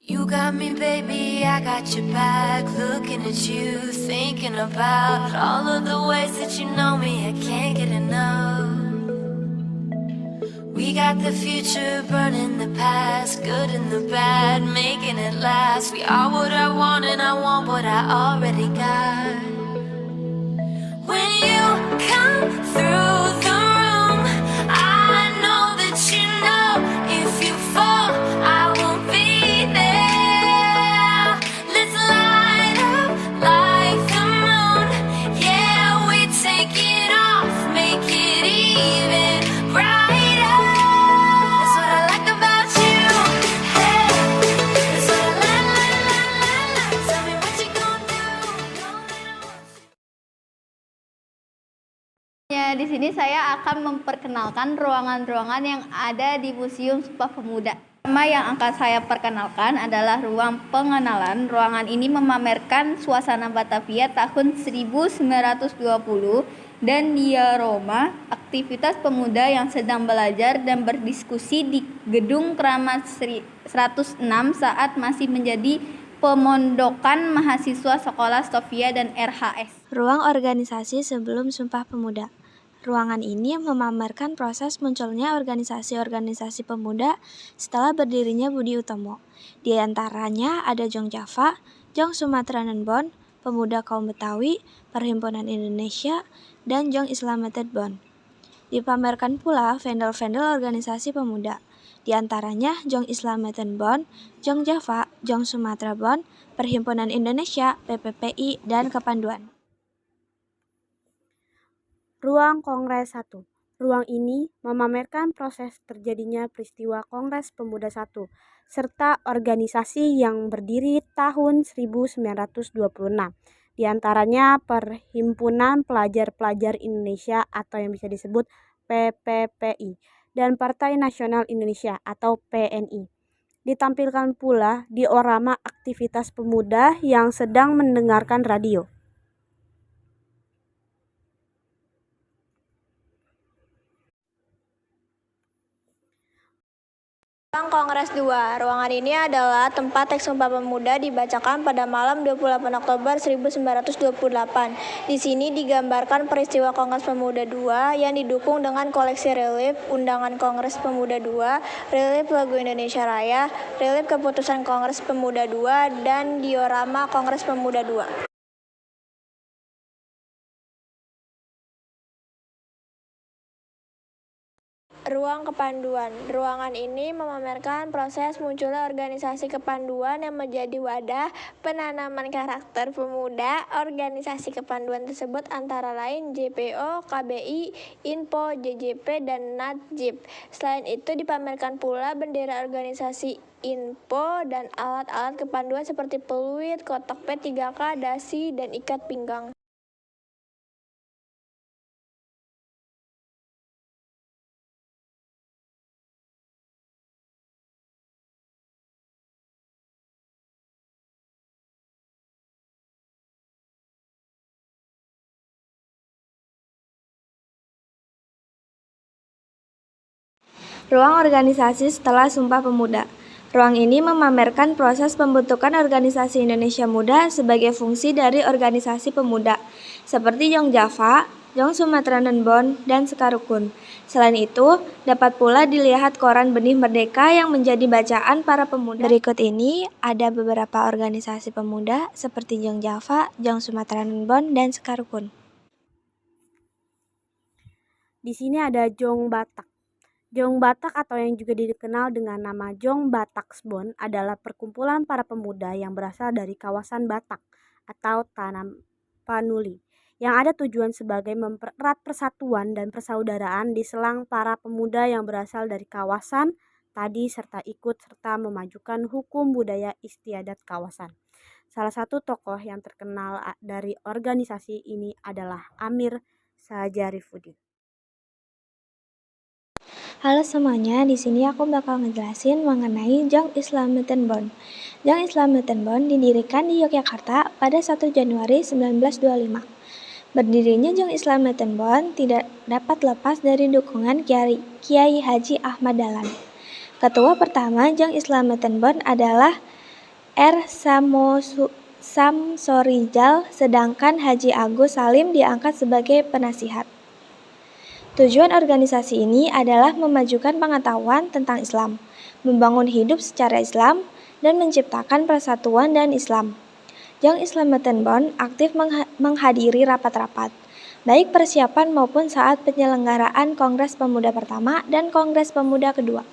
You got me, baby, I got your back. Looking at you, thinking about all of the ways that you know me, I can't get enough. We got the future, burning the past, good and the bad, making it last. We are what I want and I want what I already got. When you come through the room, I know that you know if you fall, I will be there. Let's light up like the moon. Yeah, we take it off, make it even brighter. That's what I like about you. Hey, that's what I like. Tell me what you gonna do. Know that I want you. Ya, di sini saya akan memperkenalkan ruangan-ruangan yang ada di Museum Sumpah Pemuda. Pertama yang akan saya perkenalkan adalah ruang pengenalan. Ruangan ini memamerkan suasana Batavia tahun 1920 dan diorama aktivitas pemuda yang sedang belajar dan berdiskusi di Gedung Kramat 106 saat masih menjadi pemondokan mahasiswa Sekolah Sofia dan RHS. Ruang organisasi sebelum Sumpah Pemuda. Ruangan ini memamerkan proses munculnya organisasi-organisasi pemuda setelah berdirinya Budi Utomo. Di antaranya ada Jong Java, Jong Sumatera Bond, Pemuda Kaum Betawi, Perhimpunan Indonesia, dan Jong Islamited Bond. Dipamerkan pula vendor-vendor organisasi pemuda. Di antaranya Jong Islamited Bond, Jong Java, Jong Sumatera Bond, Perhimpunan Indonesia, PPPI, dan Kepanduan. Ruang Kongres 1. Ruang ini memamerkan proses terjadinya peristiwa Kongres Pemuda 1, serta organisasi yang berdiri tahun 1926, di antaranya Perhimpunan Pelajar-Pelajar Indonesia atau yang bisa disebut PPPI, dan Partai Nasional Indonesia atau PNI. Ditampilkan pula diorama aktivitas pemuda yang sedang mendengarkan radio. Ruang Kongres 2. Ruangan ini adalah tempat teks Sumpah Pemuda dibacakan pada malam 28 Oktober 1928. Di sini digambarkan peristiwa Kongres Pemuda 2 yang didukung dengan koleksi relief Undangan Kongres Pemuda 2, relief Lagu Indonesia Raya, relief Keputusan Kongres Pemuda 2, dan diorama Kongres Pemuda 2. Ruang Kepanduan. Ruangan ini memamerkan proses munculnya organisasi kepanduan yang menjadi wadah penanaman karakter pemuda. Organisasi kepanduan tersebut antara lain JPO, KBI, INPO, JJP, dan NATJIP. Selain itu dipamerkan pula bendera organisasi INPO dan alat-alat kepanduan seperti peluit, kotak P3K, dasi, dan ikat pinggang. Ruang organisasi setelah Sumpah Pemuda. Ruang ini memamerkan proses pembentukan organisasi Indonesia Muda sebagai fungsi dari organisasi pemuda, seperti Jong Java, Jong Sumatera Bond, dan Sekarukun. Selain itu, dapat pula dilihat koran Benih Merdeka yang menjadi bacaan para pemuda. Berikut ini ada beberapa organisasi pemuda seperti Jong Java, Jong Sumatera Bond, dan Sekarukun. Di sini ada Jong Batak. Jong Batak atau yang juga dikenal dengan nama Jong Bataksbon adalah perkumpulan para pemuda yang berasal dari kawasan Batak atau Tanah Panuli yang ada tujuan sebagai mempererat persatuan dan persaudaraan di selang para pemuda yang berasal dari kawasan tadi serta ikut serta memajukan hukum budaya istiadat kawasan. Salah satu tokoh yang terkenal dari organisasi ini adalah Amir Sajarifuddin. Halo semuanya, di sini aku bakal ngejelasin mengenai Jong Islamited Bond. Jong Islamited Bond didirikan di Yogyakarta pada 1 Januari 1925. Berdirinya Jong Islamited Bond tidak dapat lepas dari dukungan Kiai Haji Ahmad Dahlan. Ketua pertama Jong Islamited Bond adalah R. Samsorijal, sedangkan Haji Agus Salim diangkat sebagai penasihat. Tujuan organisasi ini adalah memajukan pengetahuan tentang Islam, membangun hidup secara Islam, dan menciptakan persatuan dan Islam. Young Islametenbond aktif menghadiri rapat-rapat, baik persiapan maupun saat penyelenggaraan Kongres Pemuda pertama dan Kongres Pemuda kedua.